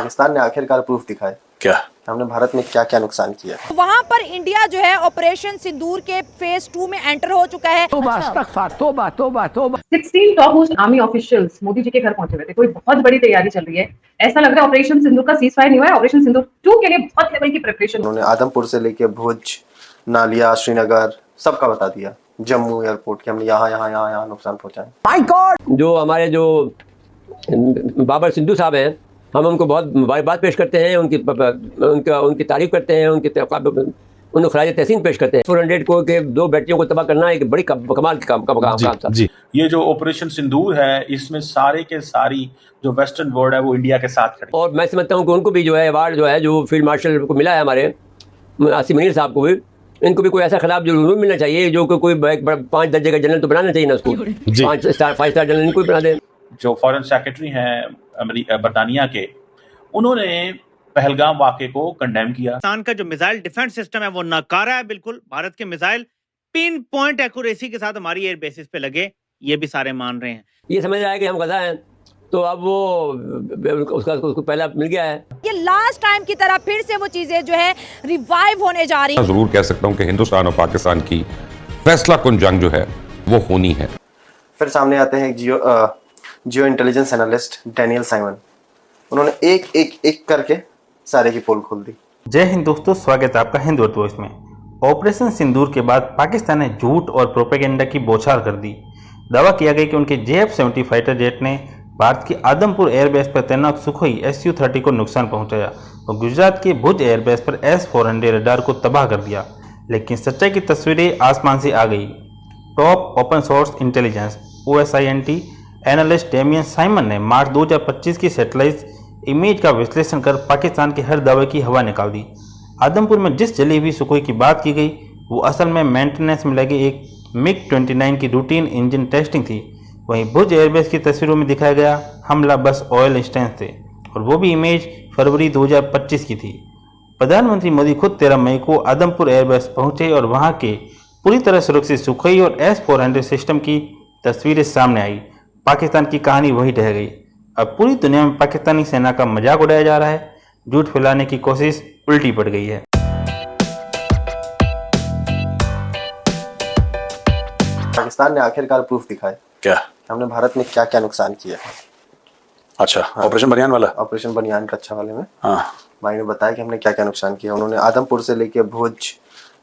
पाकिस्तान ने आखिरकार प्रूफ दिखाया क्या हमने भारत में क्या क्या नुकसान किया। वहां पर इंडिया जो है ऑपरेशन सिंदूर के फेज 2 में एंटर हो चुका है। 16 top most army officials Modi ji के घर पहुंचे हुए थे। कोई बहुत बड़ी तैयारी चल रही है। ऐसा लग रहा है ऑपरेशन सिंदूर का सीज फायर नहीं हुआ है, ऑपरेशन सिंदूर 2 के लिए बहुत लेवल की प्रिपरेशन। उन्होंने आदमपुर से लेके भुज, नालिया, श्रीनगर सबका बता दिया, जम्मू एयरपोर्ट के हमने यहाँ नुकसान पहुंचाए। माय गॉड, जो हमारे जो बाबर सिद्धू साहब हैं, हम उनको बहुत मुबारकबाद पेश करते हैं, उनकी तारीफ करते हैं, उनको खराज तहसीन पेश करते हैं। 400 को के 2 बेटियों को तबाह करना एक बड़ी कमाल की काम था। जी, ये जो ऑपरेशन सिंदूर है, इसमें सारे के सारी जो वेस्टर्न वर्ल्ड है वो इंडिया के साथ खड़े। और मैं समझता हूँ कि उनको भी जो है अवार्ड जो है जो फील्ड मार्शल को मिला है हमारे आसिम मुनीर साहब को भी, इनको भी कोई ऐसा खिलाफ जरूर मिलना चाहिए जो कोई 5 दर्जे का जनरल तो बनाना चाहिए ना उसको, 5 स्टार जनरल इनको बना दे। जो फॉरेन सेक्रेटरी हैं बरतानिया के, उन्होंने पहलगाम वाक़े को कंडेम किया। पाकिस्तान का जो मिसाइल डिफेंस सिस्टम है वो नाकारा है बिल्कुल। भारत के मिसाइल पिन पॉइंट एक्यूरेसी के साथ हमारी एयर बेसिस पे लगे, ये भी सारे मान रहे हैं। ये समझ रहा है कि हम गधा हैं, तो अब वो उसको पहला मिल गया है। ये लास्ट टाइम की तरह फिर से वो चीजें जो है रिवाइव होने जा रही हैं। जरूर कह सकता हूं कि हिंदुस्तान और पाकिस्तान की फैसला कुन जंग जो है वो होनी है। फिर सामने आते हैं जियो इंटेलिजेंस एनालिस्ट डैनियल साइमन। उन्होंने एक करके सारे की पोल खोल दी। जय हिंद दोस्तों, स्वागत है आपका हिंद वॉइस में। ऑपरेशन सिंदूर के बाद पाकिस्तान ने झूठ और प्रोपेगेंडा की बौछार कर दी। दावा किया गया कि उनके JF-70 फाइटर जेट ने भारत की आदमपुर एयरबेस पर तैनात सुखोई Su-30 को नुकसान पहुंचाया और गुजरात के भुज एयरबेस पर S-400 रडार को तबाह कर दिया। लेकिन सच्चाई की तस्वीरें आसमान से आ गई। Top open source intelligence OSINT analyst Damien Simon ने मार्च 2025 की सैटेलाइट इमेज का विश्लेषण कर पाकिस्तान के हर दावे की हवा निकाल दी। आदमपुर में जिस जली हुई सुखोई की बात की गई वो असल में मेंटेनेंस में लगे एक MiG-29 की रूटीन इंजन टेस्टिंग थी। वहीं भुज एयरबेस की तस्वीरों में दिखाया गया हमला बस ऑयल इंस्टेंस थे और वो भी इमेज फरवरी 2025 की थी। प्रधानमंत्री मोदी खुद 13 मई को आदमपुर एयरबेस पहुंचे और वहां के पूरी तरह सुरक्षित सुखोई और S-400 सिस्टम की तस्वीरें सामने आई। पाकिस्तान की कहानी वही रह गई। अब पूरी दुनिया में पाकिस्तानी सेना का मजाक उड़ाया जा रहा है। झूठ फैलाने की कोशिश उल्टी पड़ गई है। पाकिस्तान ने आखिरकार प्रूफ दिखाया क्या हमने भारत में क्या क्या नुकसान किया। अच्छा, ऑपरेशन बनियान वाला, ऑपरेशन बनियान कच्चा वाले में हाँ भाई ने बताया कि हमने क्या क्या नुकसान किया। उन्होंने आदमपुर से लेके भुज,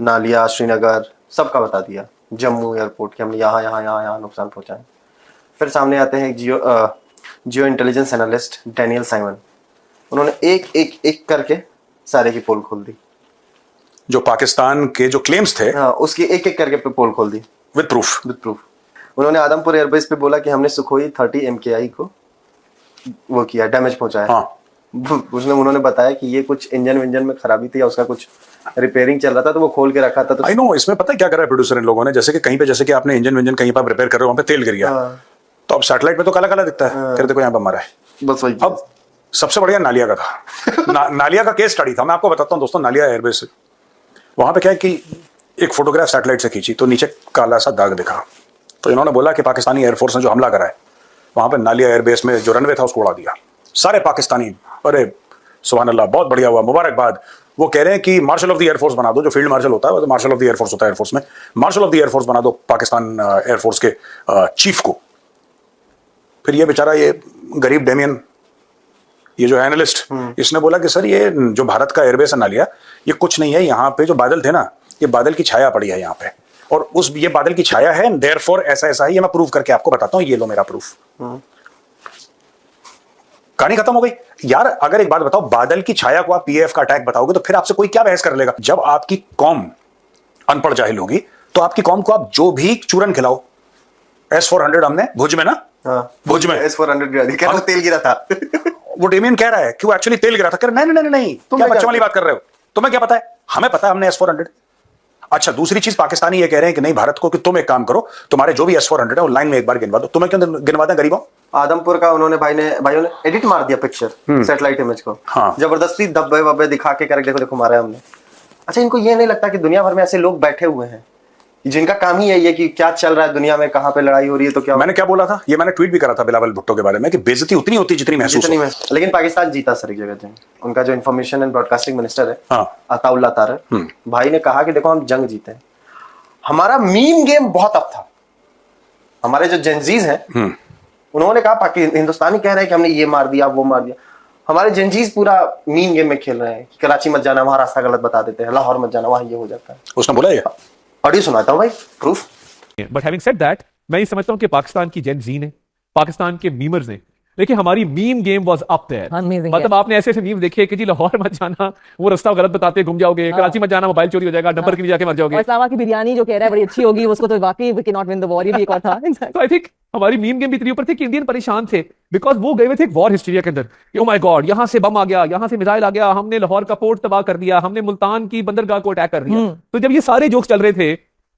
नालिया, श्रीनगर सबका बता दिया, जम्मू एयरपोर्ट के हमने यहाँ नुकसान पहुंचाए। फिर सामने आते हैं जियो इंटेलिजेंस एनालिस्ट डैनियल साइमन। उन्होंने एक करके सारे की पोल खोल दी। जो पाकिस्तान के जो क्लेम्स थे, हाँ, उसकी एक करके पोल खोल दी विद प्रूफ। उन्होंने आदमपुर एयरबेस पे बोला कि हमने सुखोई 30 MKI को वो किया, डैमेज पहुंचाया। हाँ। उन्होंने बताया कि ये कुछ इंजन में खराबी थी या उसका कुछ रिपेयरिंग चल रहा था तो वो खोल के रखा था। तो आई नो, इसमें पता है क्या कर रहा है प्रोड्यूसर इन लोगों ने, जैसे कि कहीं पे जैसे कि आपने इंजन कहीं पर रिपेयर कर रहे हो, वहां पे तेल गिर गया, तो अब सैटेलाइट में तो काला दिखता है, फिर देखो यहाँ पर मरा है। बस वही। अब सबसे बढ़िया नालिया का था। नालिया का केस स्टडी था, मैं आपको बताता हूँ दोस्तों। नालिया एयरबेस से वहां पे क्या है कि एक फोटोग्राफ सैटेलाइट से खींची तो नीचे काला सा दाग दिखा, तो इन्होंने बोला कि पाकिस्तानी एयरफोर्स ने जो हमला करा है वहां पे नालिया एयरबेस में जो रनवे था उसको उड़ा दिया। सारे पाकिस्तानी, अरे सुभान अल्लाह, बहुत बढ़िया हुआ, मुबारकबाद। वो कह रहे हैं कि मार्शल ऑफ द एयरफोर्स बना दो, जो फील्ड मार्शल होता है वो तो मार्शल ऑफ द एयरफोर्स होता है एयरफोर्स में, मार्शल ऑफ द एयरफोर्स बना दो पाकिस्तान एयरफोर्स के चीफ को। फिर ये बेचारा ये गरीब डेमियन, ये जो एनालिस्ट, इसने बोला कि सर ये जो भारत का एयरबेस है नालिया, ये कुछ नहीं है, यहाँ पे जो बादल थे ना, ये बादल की छाया पड़ी है यहाँ पे, और ये बादल की छाया है, देयरफॉर ऐसा ही। ये मैं प्रूव करके आपको बताता हूँ, ये लो मेरा प्रूफ। कहानी खत्म हो गई यार। अगर एक बात बताओ, बादल की छाया को आप PAF का अटैक बताओगे तो फिर आपसे कोई क्या बहस कर लेगा। जब आपकी कौम अनपढ़ जाहिल होगी तो आपकी कौम को आप जो भी चूरन खिलाओ। S-400 हमने भुज में ना, भुज में S-400 गिरा, वो तेल गिरा था। वो डेमियन कह रहा है कि वो एक्चुअली तेल गिरा था। कह नहीं, तुम क्या बच्चों वाली बात कर रहे हो, तुम्हें क्या पता है? हमें पता है, हमने S-400। अच्छा, दूसरी चीज, पाकिस्तानी ये कह रहे हैं कि नहीं भारत को कि तुम एक काम करो, तुम्हारे जो भी S-400 है वो लाइन में एक बार गिनवा दो। तुम्हें क्यों गिनवाते हैं गरीबों? आदमपुर का उन्होंने भाइयों ने एडिट मार दिया पिक्चर, सैटेलाइट इमेज को। हाँ। जबरदस्ती धब्बे वब्बे दिखा के कर देखो मारा है हमने। अच्छा, इनको ये नहीं लगता कि दुनिया भर में ऐसे लोग बैठे हुए हैं जिनका काम ही यही है कि क्या चल रहा है दुनिया में, कहाँ पे लड़ाई हो रही है तो क्या मैंने क्या बोला था, ये मैंने ट्वीट भी करा था बिलावल भुट्टो के बारे में कि बेइज्जती उतनी होती जितनी महसूस जितनी हो। में, लेकिन पाकिस्तान जीता सर एक जगह से। उनका जो इन्फॉर्मेशन एंड ब्रॉडकास्टिंग मिनिस्टर है हाँ। अताउल्लाह तारर भाई ने कहा कि देखो हम जंग जीते हैं। हमारा मीम गेम बहुत अप था। हमारे जो जेंजीज हैं उन्होंने कहा हिंदुस्तानी कह रहे हैं कि हमने ये मार दिया वो मार दिया। हमारे जेंजीज पूरा मीम गेम में खेल रहे हैं कि कराची मत जाना, वहां रास्ता गलत बता देते हैं, लाहौर मत जाना, वहां ये हो जाता है। उसने बोला ये ऑडियो सुनाता हूँ भाई, proof. But having said that, मैं ये समझता हूँ कि पाकिस्तान की जेन जी ने, पाकिस्तान के मीमर्स ने, देखिए हमारी meme game was up there. मतलब आपने ऐसे ऐसे मीम देखे कि जी लाहौर मत जाना, वो रास्ता गलत बताते घूम जाओगे, कराची मत जाना मोबाइल चोरी हो जाएगा, नंबर के लिए जाके मर जाओगे, और सावा की बिरयानी जो कह रहा है बड़ी अच्छी होगी, उसको तो वाकई we can not win the war, ये भी एक और था। तो आई थिंक हमारी मीम गेम भी इतनी ऊपर थी कि इंडियन परेशान थे बिकॉज वो गए हुए थे एक वॉर हिस्ट्रिया के अंदर कि ओ माय गॉड यहाँ से बम आ गया, यहाँ से मिसाइल आ गया, हमने लाहौर का पोर्ट तबाह कर दिया, हमने मुल्तान की बंदरगाह को अटैक कर दिया। तो जब ये सारे जोक्स चल रहे थे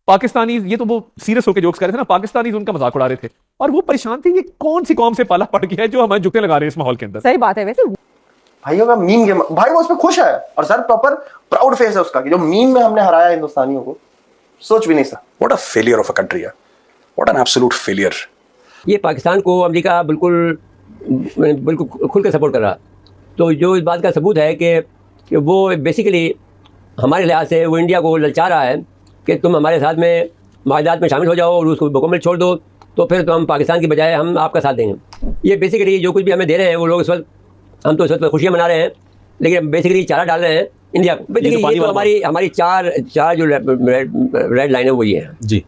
पाकिस्तानी, ये तो वो सीरियस होकर जोक्स कर रहे थे ना, पाकिस्तानी उनका मजाक उड़ा रहे थे और वो परेशान थे ये कौन सी कौम से पाला पड़ गया है जो हमें झुकने लगा रहे हैं इस माहौल के अंदर। सही बात है। वैसे भाइयों का मीम गेम, भाई वो उसमें खुश है और सर प्रॉपर प्राउड फेस है उसका कि जो मीम में हमने हराया हिंदुस्तानियों को, सोच भी नहीं सकता। What a failure of a country है, व्हाट एन एब्सोल्यूट फेलियर। ये पाकिस्तान को अमेरिका बिल्कुल खुल के सपोर्ट कर रहा। तो जो इस बात का सबूत है कि वो बेसिकली हमारे लिहाज से वो इंडिया को ललचा रहा है कि तुम हमारे साथ में माहिदात में शामिल हो जाओ और उसको मुकम्मल छोड़ दो, तो फिर तो हम पाकिस्तान की बजाय हम आपका साथ देंगे। ये बेसिकली जो कुछ भी हमें दे रहे हैं वो लोग इस वक्त, हम तो इस वक्त खुशियाँ मना रहे हैं, लेकिन बेसिकली चारा डाल रहे हैं इंडिया को। बेसिकली ये तो हमारी चार जो रेड लाइन है वो ये है जी,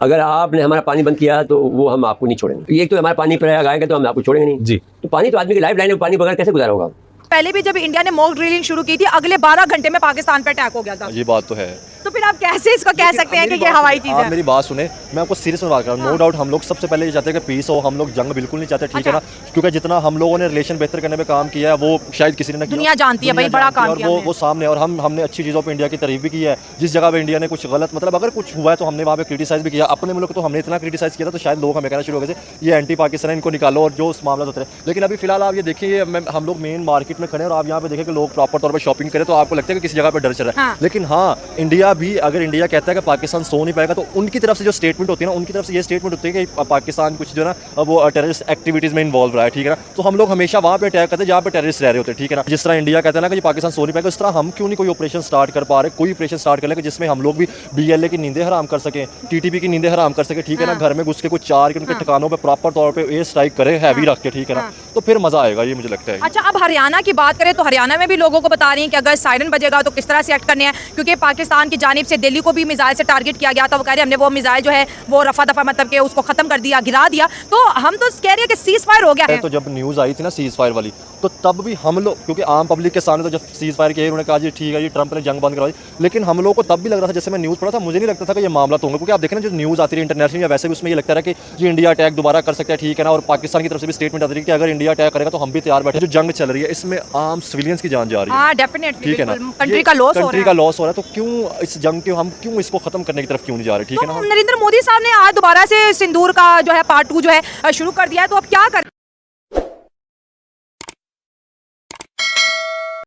अगर आपने हमारा पानी बंद किया तो वो हम आपको नहीं छोड़ेंगे। एक तो हमारा पानी पर लगाएंगे तो हम आपको छोड़ेंगे नहीं जी। तो पानी तो आदमी की लाइफ लाइन है, पानी बगैर कैसे गुजारा होगा। पहले भी जब इंडिया ने मॉक ड्रिलिंग शुरू की थी, अगले 12 घंटे में पाकिस्तान पे अटैक हो गया था। ये बात तो है। तो फिर आप कैसे इसको कह सकते हैं कि ये हवाई चीज है? आप मेरी बात सुने, मैं आपको सीरियस में बात कर रहा हूँ। नो डाउट हम लोग सबसे पहले ये चाहते हैं कि पीस हो, हम लोग जंग बिल्कुल नहीं चाहते, ठीक है ना, क्योंकि जितना हम लोगों ने रिलेशन बेहतर करने में काम किया है वो शायद किसी ने दुनिया जानती है भाई, बड़ा काम किया वो सामने। और हमने अच्छी चीज़ों पर इंडिया की तारीफ भी की है। जिस जगह पर इंडिया ने कुछ गलत, मतलब अगर कुछ हुआ है तो हमने वहाँ पे क्रिटिसाइज भी किया। अपने मुल्क तो हमने इतना क्रिटिसाइज किया था तो शायद लोग हमें कहना शुरू हो गए थे ये एंटी पाकिस्तान है, इनको निकालो, और जो उस मामला होते हैं। लेकिन अभी फिलहाल आप ये देखिए, हम लोग मेन मार्केट में खड़े हैं और आप यहाँ पे देखें कि लोग प्रॉपर तौर पर शॉपिंग करें तो आपको लगता है कि किसी जगह पर डर चल रहा है। लेकिन हाँ, इंडिया भी, अगर इंडिया कहता है कि पाकिस्तान सो नहीं पाएगा तो उनकी तरफ से जो स्टेटमेंट होती है ना, उनकी तरफ से ये स्टेटमेंट होती है कि पाकिस्तान कुछ जो ना वो टेररिस्ट एक्टिविटीज में इन्वॉल्व रहा है, ठीक है ना। तो हम लोग हमेशा वहाँ पे अटैक करते हैं जहाँ पे टेररिस्ट रह रहे होते हैं, ठीक है ना। जिस तरह इंडिया कहता है ना कि पाकिस्तान सो नहीं पाएगा, इस तरह हम क्यों नहीं कोई ऑपरेशन स्टार्ट कर पा रहे, कोई ऑपरेशन स्टार्ट कर ले जिसमें हम लोग भी BLA की नींदें हराम कर सके, TTP की नींदें हराम कर सके, ठीक है ना। घर में घुस के कुछ 4 उनके ठिकानों पर प्रॉपर तौर पर एयर स्ट्राइक करे हैवी रख के, ठीक है ना, तो फिर मजा आएगा, ये मुझे लगता है। अच्छा, अब हरियाणा की बात करें तो हरियाणा में भी लोगों को बता रही हैं कि अगर सायरन बजेगा तो किस तरह से एक्ट करने हैं, क्योंकि पाकिस्तान की जानिब से दिल्ली को भी मिसाइल से टारगेट किया गया था। वो कह रहे हैं हमने वो मिसाइल जो है वो रफा दफा मतलब कि उसको खत्म कर दिया, गिरा दिया। तो हम तो कह रहे हैं कि सीज फायर हो गया है। तो जब न्यूज़ आई थी ना सीज फायर वाली, तो तब भी हम लोग, क्योंकि आम पब्लिक के सामने तो जब सीज फायर किया उन्होंने कहा जी ठीक है जी ट्रंप ने जंग बंद करवा दी, लेकिन हम लोग को तब भी लग रहा था, जैसे मैं न्यूज़ पढ़ा था मुझे नहीं लगता था कि ये मामला तो होगा। क्योंकि आप देखें ना जो न्यूज़ आती रही इंटरनेशनल या वैसे भी उसमें ये लगता रहा कि ये इंडिया अटैक दोबारा कर सकता है, ठीक है ना। और पाकिस्तान की तरफ से भी स्टेटमेंट आती रही कि अगर इंडिया अटैक करेगा तो हम भी तैयार बैठे। जो जंग चल रही है इसमें आम सिविलियंस की जान जा रही है, डेफिनेटली, ठीक है ना। कंट्री का लॉस हो रहा है, तो क्यों इस जंग के हम क्यों इसको खत्म करने की तरफ क्यों नहीं जा रहे, ठीक है ना। नरेंद्र मोदी साहब ने आज दोबारा से सिंदूर का जो है पार्ट 2 जो है शुरू कर दिया है, तो अब क्या करें